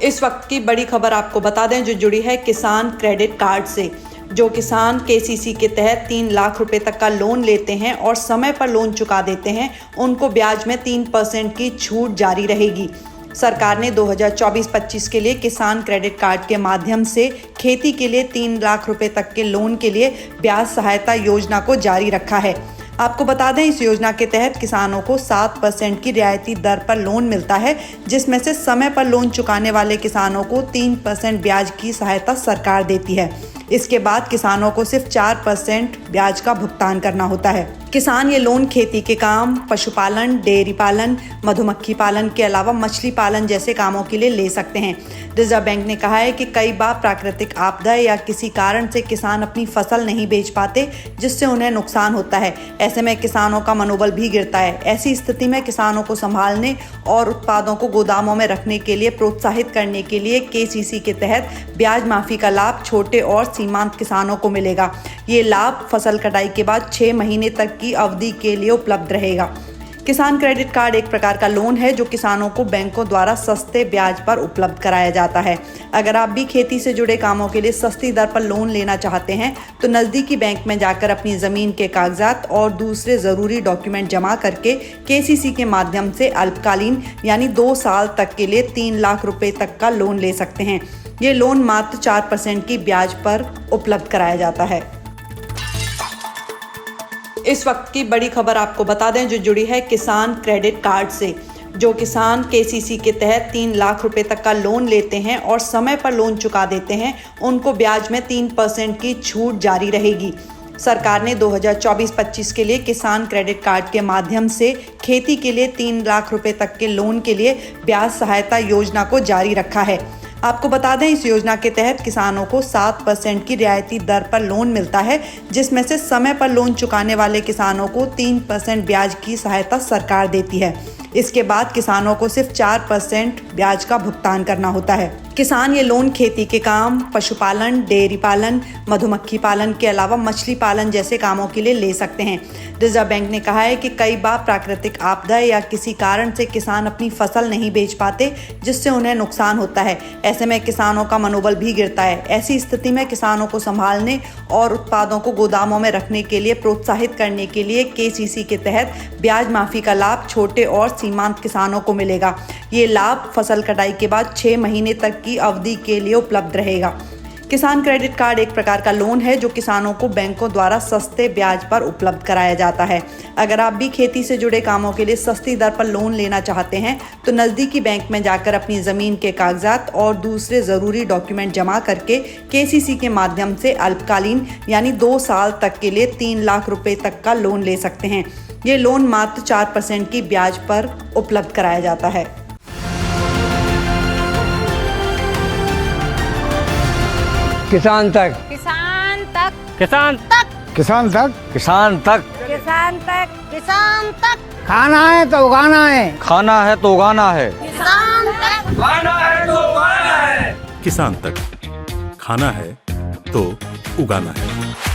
इस वक्त की बड़ी खबर आपको बता दें जो जुड़ी है किसान क्रेडिट कार्ड से। जो किसान केसीसी के तहत 3 लाख रुपए तक का लोन लेते हैं और समय पर लोन चुका देते हैं, उनको ब्याज में 3% की छूट जारी रहेगी। सरकार ने 2024-25 के लिए किसान क्रेडिट कार्ड के माध्यम से खेती के लिए 3 लाख रुपए तक के लोन के लिए ब्याज सहायता योजना को जारी रखा है। आपको बता दें, इस योजना के तहत किसानों को 7% की रियायती दर पर लोन मिलता है, जिसमें से समय पर लोन चुकाने वाले किसानों को 3% ब्याज की सहायता सरकार देती है। इसके बाद किसानों को सिर्फ 4% ब्याज का भुगतान करना होता है। किसान ये लोन खेती के काम, पशुपालन, डेयरी पालन, मधुमक्खी पालन के अलावा मछली पालन जैसे कामों के लिए ले सकते हैं। रिजर्व बैंक ने कहा है कि कई बार प्राकृतिक आपदा या किसी कारण से किसान अपनी फसल नहीं बेच पाते, जिससे उन्हें नुकसान होता है। ऐसे में किसानों का मनोबल भी गिरता है। ऐसी स्थिति में किसानों को संभालने और उत्पादों को गोदामों में रखने के लिए प्रोत्साहित करने के लिए केसीसी के तहत ब्याज माफी का लाभ छोटे और सीमांत किसानों को मिलेगा। ये लाभ फसल कटाई के बाद 6 महीने तक की अवधि के लिए उपलब्ध रहेगा। किसान क्रेडिट कार्ड एक प्रकार का लोन है जो किसानों को बैंकों द्वारा सस्ते ब्याज पर उपलब्ध कराया जाता है। अगर आप भी खेती से जुड़े कामों के लिए सस्ती दर पर लोन लेना चाहते हैं तो नज़दीकी बैंक में जाकर अपनी ज़मीन के कागजात और दूसरे ज़रूरी डॉक्यूमेंट जमा करके केसीसी के माध्यम से अल्पकालीन यानी 2 साल तक के लिए 3 लाख रुपए तक का लोन ले सकते हैं। ये लोन मात्र 4% की ब्याज पर उपलब्ध कराया जाता है। इस वक्त की बड़ी खबर आपको बता दें जो जुड़ी है किसान क्रेडिट कार्ड से। जो किसान केसीसी के तहत 3 लाख रुपए तक का लोन लेते हैं और समय पर लोन चुका देते हैं, उनको ब्याज में 3% की छूट जारी रहेगी। सरकार ने 2024-25 के लिए किसान क्रेडिट कार्ड के माध्यम से खेती के लिए 3 लाख रुपए तक के लोन के लिए ब्याज सहायता योजना को जारी रखा है। आपको बता दें, इस योजना के तहत किसानों को 7% की रियायती दर पर लोन मिलता है, जिसमें से समय पर लोन चुकाने वाले किसानों को 3% ब्याज की सहायता सरकार देती है। इसके बाद किसानों को सिर्फ 4% ब्याज का भुगतान करना होता है। किसान ये लोन खेती के काम, पशुपालन, डेयरी पालन, मधुमक्खी पालन के अलावा मछली पालन जैसे कामों के लिए ले सकते हैं। रिजर्व बैंक ने कहा है कि कई बार प्राकृतिक आपदा या किसी कारण से किसान अपनी फसल नहीं बेच पाते, जिससे उन्हें नुकसान होता है। ऐसे में किसानों का मनोबल भी गिरता है। ऐसी स्थिति में किसानों को संभालने और उत्पादों को गोदामों में रखने के लिए प्रोत्साहित करने के लिए केसीसी के तहत ब्याज माफी का लाभ छोटे और सीमांत किसानों को मिलेगा। ये लाभ फसल कटाई के बाद 6 महीने तक की अवधि के लिए उपलब्ध रहेगा। किसान क्रेडिट कार्ड एक प्रकार का लोन है जो किसानों को बैंकों द्वारा सस्ते ब्याज पर उपलब्ध कराया जाता है। अगर आप भी खेती से जुड़े कामों के लिए सस्ती दर पर लोन लेना चाहते हैं तो नज़दीकी बैंक में जाकर अपनी ज़मीन के कागजात और दूसरे ज़रूरी डॉक्यूमेंट जमा करके केसीसी के माध्यम से अल्पकालीन यानी 2 साल तक के लिए 3 लाख रुपए तक का लोन ले सकते हैं। ये लोन मात्र 4% की ब्याज पर उपलब्ध कराया जाता है। किसान तक, किसान तक, किसान तक, किसान तक, किसान तक, किसान तक, किसान तक। खाना है तो उगाना है, खाना है तो उगाना है, किसान तक, खाना है तो उगाना है। किसान तक, खाना है तो उगाना है।